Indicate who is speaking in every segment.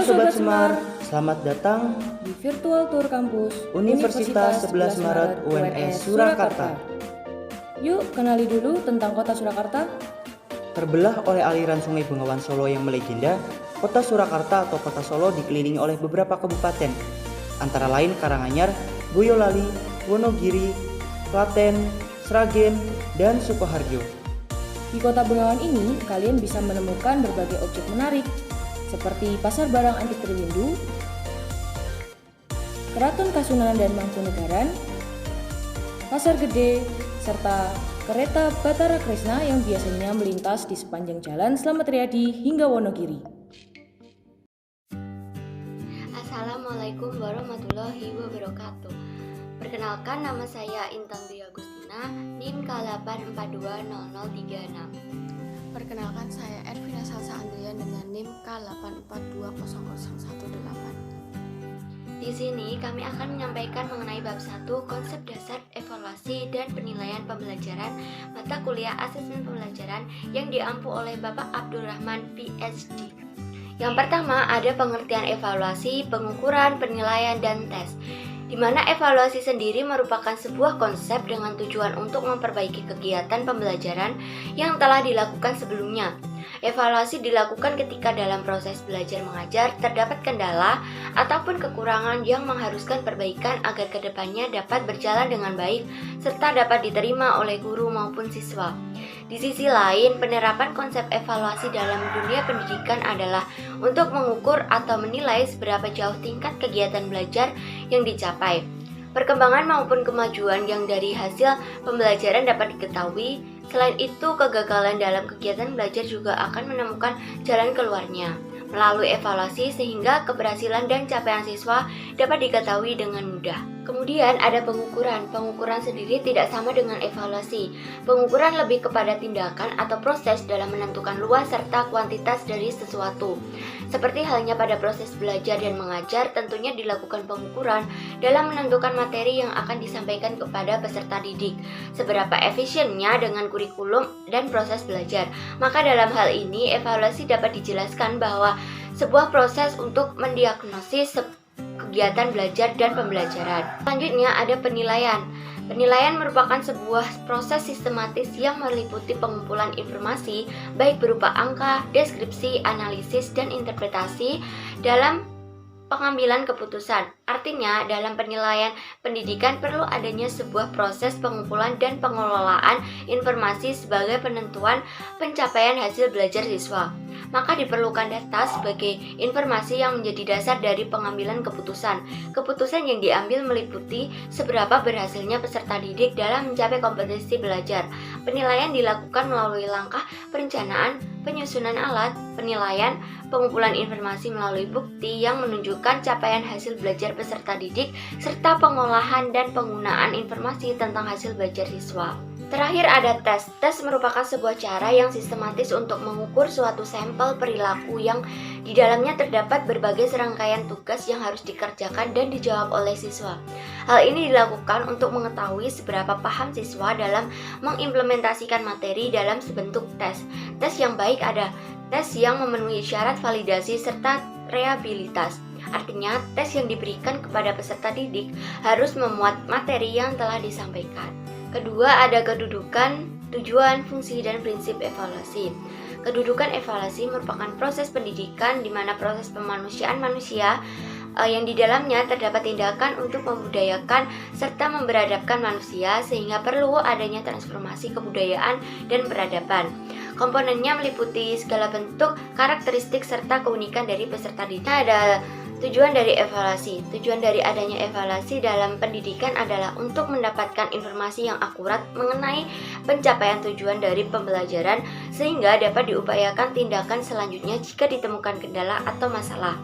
Speaker 1: Sobat Semar, selamat datang
Speaker 2: di Virtual Tour Kampus
Speaker 1: Universitas 11 Maret UNS Surakarta.
Speaker 2: Yuk kenali dulu tentang kota Surakarta.
Speaker 1: Terbelah oleh aliran Sungai Bengawan Solo yang melegenda, kota Surakarta atau kota Solo dikelilingi oleh beberapa kabupaten, antara lain Karanganyar, Boyolali, Wonogiri, Klaten, Sragen, dan Sukoharjo.
Speaker 2: Di kota Bengawan ini, kalian bisa menemukan berbagai objek menarik, seperti Pasar Barang Antik Triwindu, Keraton Kasunanan dan Mangkunegaran, Pasar Gede, serta kereta Batara Kresna yang biasanya melintas di sepanjang jalan Slamet Riyadi hingga Wonogiri.
Speaker 3: Assalamualaikum warahmatullahi wabarakatuh. Perkenalkan, nama saya Intan Dwi Agustina, NIM K8420036.
Speaker 4: Perkenalkan, saya Ervina Salsa Andrian dengan NIM K8420018.
Speaker 3: Di sini kami akan menyampaikan mengenai bab 1 konsep dasar evaluasi dan penilaian pembelajaran mata kuliah asesmen pembelajaran yang diampu oleh Bapak Abdul Rahman PhD. Yang pertama ada pengertian evaluasi, pengukuran, penilaian, dan tes, di mana evaluasi sendiri merupakan sebuah konsep dengan tujuan untuk memperbaiki kegiatan pembelajaran yang telah dilakukan sebelumnya. Evaluasi dilakukan ketika dalam proses belajar mengajar terdapat kendala ataupun kekurangan yang mengharuskan perbaikan agar kedepannya dapat berjalan dengan baik serta dapat diterima oleh guru maupun siswa. Di sisi lain, penerapan konsep evaluasi dalam dunia pendidikan adalah untuk mengukur atau menilai seberapa jauh tingkat kegiatan belajar yang dicapai. Perkembangan maupun kemajuan yang dari hasil pembelajaran dapat diketahui. Selain itu, kegagalan dalam kegiatan belajar juga akan menemukan jalan keluarnya melalui evaluasi sehingga keberhasilan dan capaian siswa dapat diketahui dengan mudah. Kemudian ada pengukuran. Pengukuran sendiri tidak sama dengan evaluasi. Pengukuran lebih kepada tindakan atau proses dalam menentukan luas serta kuantitas dari sesuatu. Seperti halnya pada proses belajar dan mengajar, tentunya dilakukan pengukuran dalam menentukan materi yang akan disampaikan kepada peserta didik. Seberapa efisiennya dengan kurikulum dan proses belajar. Maka dalam hal ini, evaluasi dapat dijelaskan bahwa sebuah proses untuk mendiagnosis kegiatan belajar dan pembelajaran. Selanjutnya ada penilaian. Penilaian merupakan sebuah proses sistematis yang meliputi pengumpulan informasi baik berupa angka, deskripsi, analisis, dan interpretasi dalam pengambilan keputusan. Artinya, dalam penilaian pendidikan perlu adanya sebuah proses pengumpulan dan pengelolaan informasi sebagai penentuan pencapaian hasil belajar siswa. Maka diperlukan data sebagai informasi yang menjadi dasar dari pengambilan keputusan. Keputusan yang diambil meliputi seberapa berhasilnya peserta didik dalam mencapai kompetensi belajar. Penilaian dilakukan melalui langkah perencanaan, penyusunan alat, penilaian, pengumpulan informasi melalui bukti yang menunjukkan capaian hasil belajar peserta didik, serta pengolahan dan penggunaan informasi tentang hasil belajar siswa. Terakhir ada tes. Tes merupakan sebuah cara yang sistematis untuk mengukur suatu sampel perilaku yang di dalamnya terdapat berbagai serangkaian tugas yang harus dikerjakan dan dijawab oleh siswa. Hal ini dilakukan untuk mengetahui seberapa paham siswa dalam mengimplementasikan materi dalam sebentuk tes. Tes yang baik ada tes yang memenuhi syarat validasi serta reliabilitas. Artinya, tes yang diberikan kepada peserta didik harus memuat materi yang telah disampaikan. Kedua, ada kedudukan, tujuan, fungsi, dan prinsip evaluasi. Kedudukan evaluasi merupakan proses pendidikan di mana proses pemanusiaan manusia yang di dalamnya terdapat tindakan untuk membudayakan serta memberadabkan manusia sehingga perlu adanya transformasi kebudayaan dan peradaban. Komponennya meliputi segala bentuk, karakteristik, serta keunikan dari peserta didik. Ada tujuan dari evaluasi. Tujuan dari adanya evaluasi dalam pendidikan adalah untuk mendapatkan informasi yang akurat mengenai pencapaian tujuan dari pembelajaran sehingga dapat diupayakan tindakan selanjutnya jika ditemukan kendala atau masalah.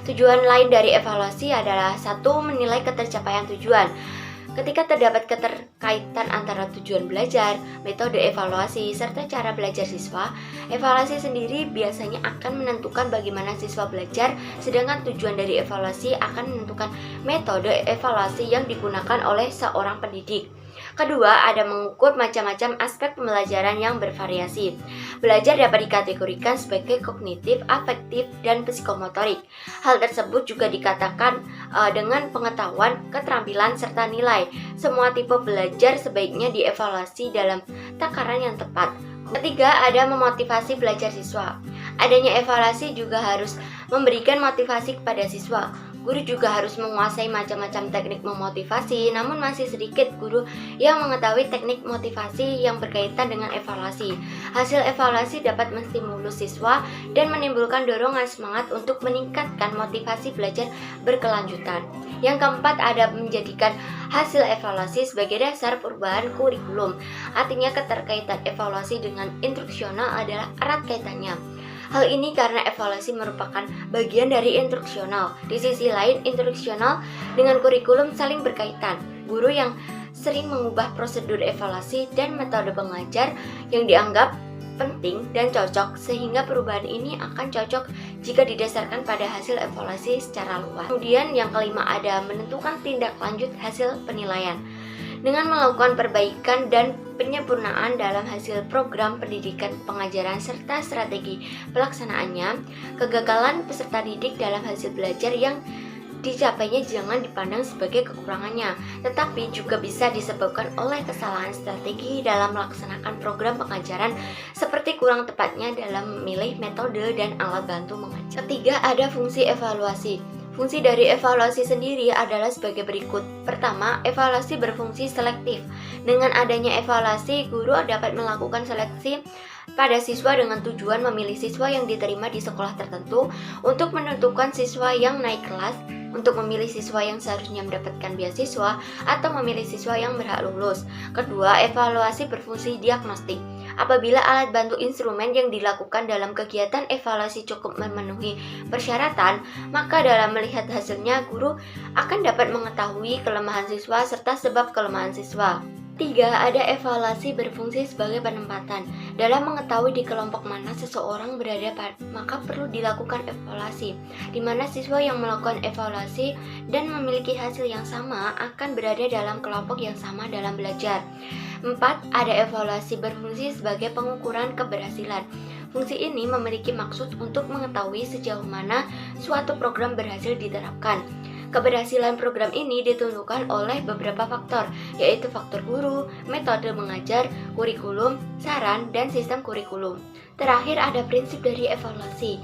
Speaker 3: Tujuan lain dari evaluasi adalah 1. Menilai ketercapaian tujuan. Ketika terdapat keterkaitan antara tujuan belajar, metode evaluasi, serta cara belajar siswa, evaluasi sendiri biasanya akan menentukan bagaimana siswa belajar, sedangkan tujuan dari evaluasi akan menentukan metode evaluasi yang digunakan oleh seorang pendidik. Kedua, ada mengukur macam-macam aspek pembelajaran yang bervariasi. Belajar dapat dikategorikan sebagai kognitif, afektif, dan psikomotorik. Hal tersebut juga dikatakan dengan pengetahuan, keterampilan, serta nilai. Semua tipe belajar sebaiknya dievaluasi dalam takaran yang tepat. Ketiga, ada memotivasi belajar siswa. Adanya evaluasi juga harus memberikan motivasi kepada siswa. Guru juga harus menguasai macam-macam teknik memotivasi, namun masih sedikit guru yang mengetahui teknik motivasi yang berkaitan dengan evaluasi. Hasil evaluasi dapat menstimulus siswa dan menimbulkan dorongan semangat untuk meningkatkan motivasi belajar berkelanjutan. Yang keempat, ada menjadikan hasil evaluasi sebagai dasar perubahan kurikulum. Artinya keterkaitan evaluasi dengan instruksional adalah erat kaitannya. Hal ini karena evaluasi merupakan bagian dari instruksional. Di sisi lain, instruksional dengan kurikulum saling berkaitan. Guru yang sering mengubah prosedur evaluasi dan metode pengajar yang dianggap penting dan cocok, sehingga perubahan ini akan cocok jika didasarkan pada hasil evaluasi secara luas. Kemudian yang kelima, ada menentukan tindak lanjut hasil penilaian. Dengan melakukan perbaikan dan penyempurnaan dalam hasil program pendidikan pengajaran serta strategi pelaksanaannya, kegagalan peserta didik dalam hasil belajar yang dicapainya jangan dipandang sebagai kekurangannya, tetapi juga bisa disebabkan oleh kesalahan strategi dalam melaksanakan program pengajaran seperti kurang tepatnya dalam memilih metode dan alat bantu mengajar. Ketiga, ada fungsi evaluasi. Fungsi dari evaluasi sendiri adalah sebagai berikut. Pertama, evaluasi berfungsi selektif. Dengan adanya evaluasi, guru dapat melakukan seleksi pada siswa dengan tujuan memilih siswa yang diterima di sekolah tertentu untuk menentukan siswa yang naik kelas, untuk memilih siswa yang seharusnya mendapatkan beasiswa, atau memilih siswa yang berhak lulus. Kedua, evaluasi berfungsi diagnostik. Apabila alat bantu instrumen yang dilakukan dalam kegiatan evaluasi cukup memenuhi persyaratan, maka dalam melihat hasilnya, guru akan dapat mengetahui kelemahan siswa serta sebab kelemahan siswa. Tiga, ada evaluasi berfungsi sebagai penempatan. Dalam mengetahui di kelompok mana seseorang berada, maka perlu dilakukan evaluasi, di mana siswa yang melakukan evaluasi dan memiliki hasil yang sama akan berada dalam kelompok yang sama dalam belajar. 4. Ada evaluasi berfungsi sebagai pengukuran keberhasilan. Fungsi ini memiliki maksud untuk mengetahui sejauh mana suatu program berhasil diterapkan. Keberhasilan program ini ditentukan oleh beberapa faktor, yaitu faktor guru, metode mengajar, kurikulum, saran, dan sistem kurikulum. Terakhir, ada prinsip dari evaluasi.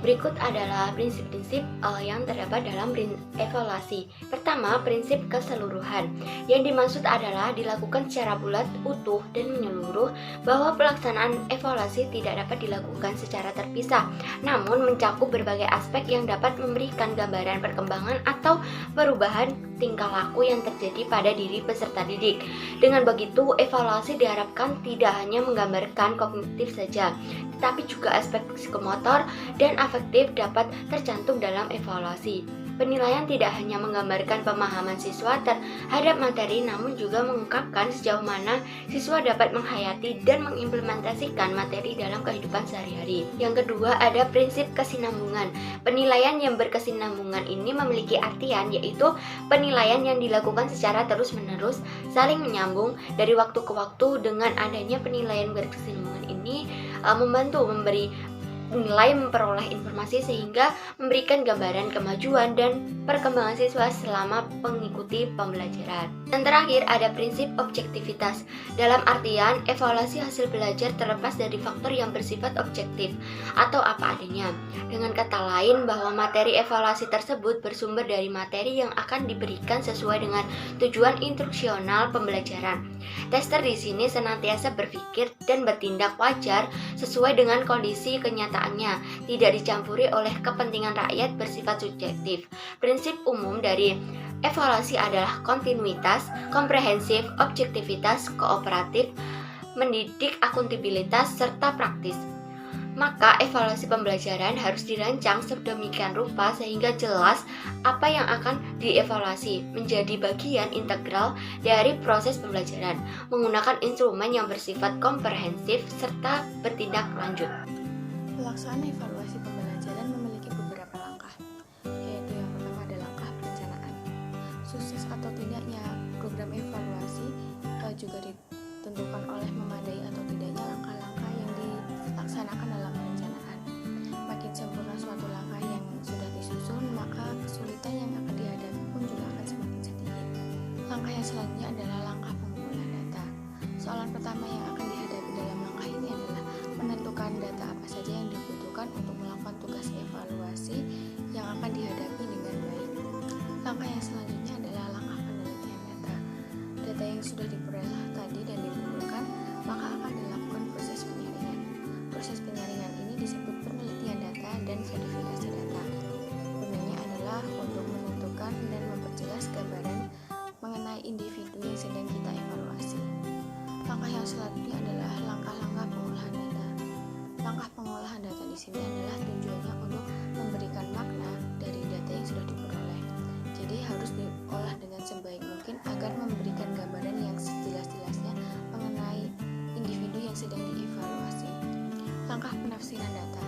Speaker 3: Berikut adalah prinsip-prinsip yang terdapat dalam evaluasi. Pertama, prinsip keseluruhan. Yang dimaksud adalah dilakukan secara bulat, utuh, dan menyeluruh, bahwa pelaksanaan evaluasi tidak dapat dilakukan secara terpisah, namun mencakup berbagai aspek yang dapat memberikan gambaran perkembangan atau perubahan tingkah laku yang terjadi pada diri peserta didik. Dengan begitu, evaluasi diharapkan tidak hanya menggambarkan kognitif saja, tetapi juga aspek psikomotor dan afektif dapat tercantum dalam evaluasi. Penilaian tidak hanya menggambarkan pemahaman siswa terhadap materi, namun juga mengungkapkan sejauh mana siswa dapat menghayati dan mengimplementasikan materi dalam kehidupan sehari-hari. Yang kedua, ada prinsip kesinambungan. Penilaian yang berkesinambungan ini memiliki artian, yaitu penilaian yang dilakukan secara terus-menerus, saling menyambung dari waktu ke waktu. Dengan adanya penilaian berkesinambungan ini membantu memberi nilai, memperoleh informasi sehingga memberikan gambaran kemajuan dan perkembangan siswa selama mengikuti pembelajaran. Dan terakhir, ada prinsip objektivitas. Dalam artian, evaluasi hasil belajar terlepas dari faktor yang bersifat objektif atau apa adanya. Dengan kata lain, bahwa materi evaluasi tersebut bersumber dari materi yang akan diberikan sesuai dengan tujuan instruksional pembelajaran. Tester di sini senantiasa berpikir dan bertindak wajar sesuai dengan kondisi kenyataannya, tidak dicampuri oleh kepentingan rakyat bersifat subjektif. Prinsip umum dari evaluasi adalah kontinuitas, komprehensif, objektivitas, kooperatif, mendidik, akuntabilitas, serta praktis. Maka evaluasi pembelajaran harus dirancang sedemikian rupa sehingga jelas apa yang akan dievaluasi, menjadi bagian integral dari proses pembelajaran, menggunakan instrumen yang bersifat komprehensif serta bertindak lanjut.
Speaker 4: Pelaksanaan evaluasi pembelajaran memiliki beberapa langkah, yaitu yang pertama ada langkah perencanaan. Sukses atau tidaknya program evaluasi juga ditentukan oleh memadai atau tidaknya langkah-langkah yang dilaksanakan dalam perencanaan. Makin sempurna suatu langkah yang sudah disusun, maka kesulitan yang akan dihadapi pun juga akan semakin sedikit. Langkah yang selanjutnya adalah langkah pengumpulan data. Soalan pertama yang akan dihadapi dalam langkah ini adalah menentukan data apa saja yang dibutuhkan untuk melakukan tugas evaluasi yang akan dihadapi dengan baik. Langkah yang selanjutnya adalah langkah penelitian data. Data yang sudah diperoleh tadi dan dikumpulkan, maka akan dilakukan proses penyaringan. Proses penyaringan ini disebut penelitian data dan verifikasi data. Gunanya adalah untuk menentukan dan memperjelas gambaran mengenai individu yang sedang kita evaluasi. Langkah yang selanjutnya adalah langkah-langkah pengolahan data. Langkah pengolahan data di sini adalah tujuannya untuk memberikan makna dari data yang sudah diperoleh. Jadi harus diolah dengan sebaik mungkin agar memberikan gambaran yang sejelas-jelasnya mengenai individu yang sedang dievaluasi. Langkah penafsiran data.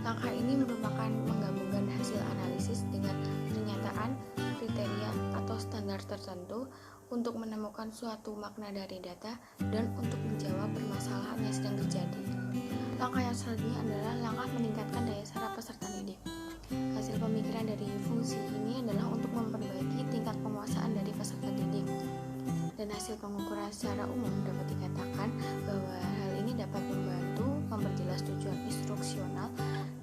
Speaker 4: Langkah ini merupakan menggabungkan hasil analisis dengan pernyataan, kriteria, atau standar tertentu untuk menemukan suatu makna dari data dan untuk menjawab permasalahan yang sedang terjadi. Langkah yang selanjutnya adalah langkah meningkatkan daya serap peserta didik. Hasil pemikiran dari fungsi ini adalah untuk memperbaiki tingkat penguasaan dari peserta didik. Dan hasil pengukuran secara umum dapat dikatakan bahwa hal ini dapat membantu memperjelas tujuan instruksional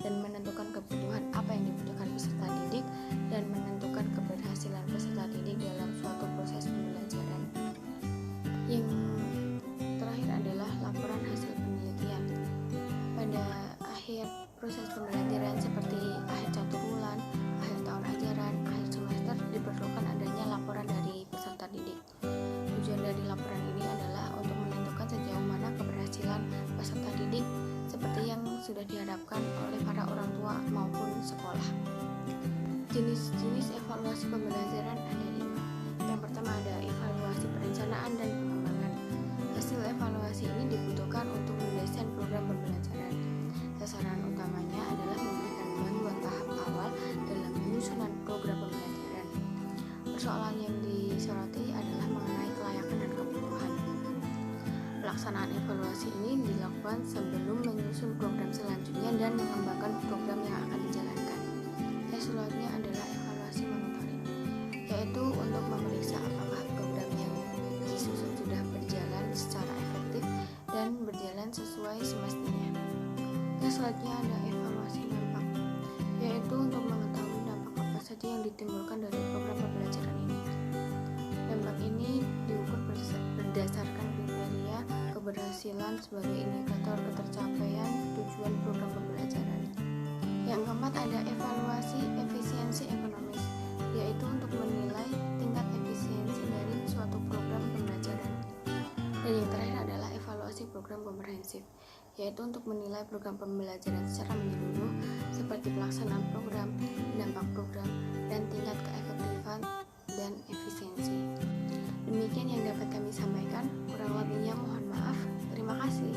Speaker 4: dan menentukan kebutuhan apa yang dibutuhkan peserta didik dan menentukan keberhasilan peserta didik dalam suatu proses pembelajaran. Yang terakhir adalah laporan hasil penelitian. Pada akhir proses pembelajaran seperti akhir 1 bulan, akhir tahun ajaran, akhir semester diperlukan adanya laporan dari peserta didik. Tujuan dari laporan ini adalah untuk menentukan sejauh mana keberhasilan peserta didik seperti yang sudah diharapkan oleh para orang tua maupun sekolah. Jenis-jenis evaluasi pembelajaran ada 5. Yang pertama ada evaluasi perencanaan dan pengembangan. Hasil evaluasi ini dibutuhkan untuk mendesain program pembelajaran. Sasaran utamanya adalah memberikan bantuan tahap awal dalam penyusunan program pembelajaran. Persoalan yang disoroti adalah mengenai kelayakan dan kebutuhan. Pelaksanaan evaluasi ini dilakukan sebelum menyusun program selanjutnya dan mengembangkan program yang akan dijalankan. Yang selanjutnya adalah evaluasi monitoring, yaitu untuk memeriksa apakah program yang disusun sudah berjalan secara efektif dan berjalan sesuai semestinya. Yang selanjutnya ada evaluasi dampak, yaitu untuk mengetahui dampak apa saja yang ditimbulkan dari program pembelajaran ini. Dampak ini diukur berdasarkan kriteria keberhasilan sebagai indikator ketercapaian tujuan program pembelajaran. Yang keempat ada evaluasi efisiensi ekonomis, yaitu untuk menilai tingkat efisiensi dari suatu program pembelajaran. Dan yang terakhir adalah evaluasi program komprehensif, yaitu untuk menilai program pembelajaran secara menyeluruh seperti pelaksanaan program, dampak program, dan tingkat keefektifan dan efisiensi. Demikian yang dapat kami sampaikan, kurang lebihnya mohon maaf. Terima kasih.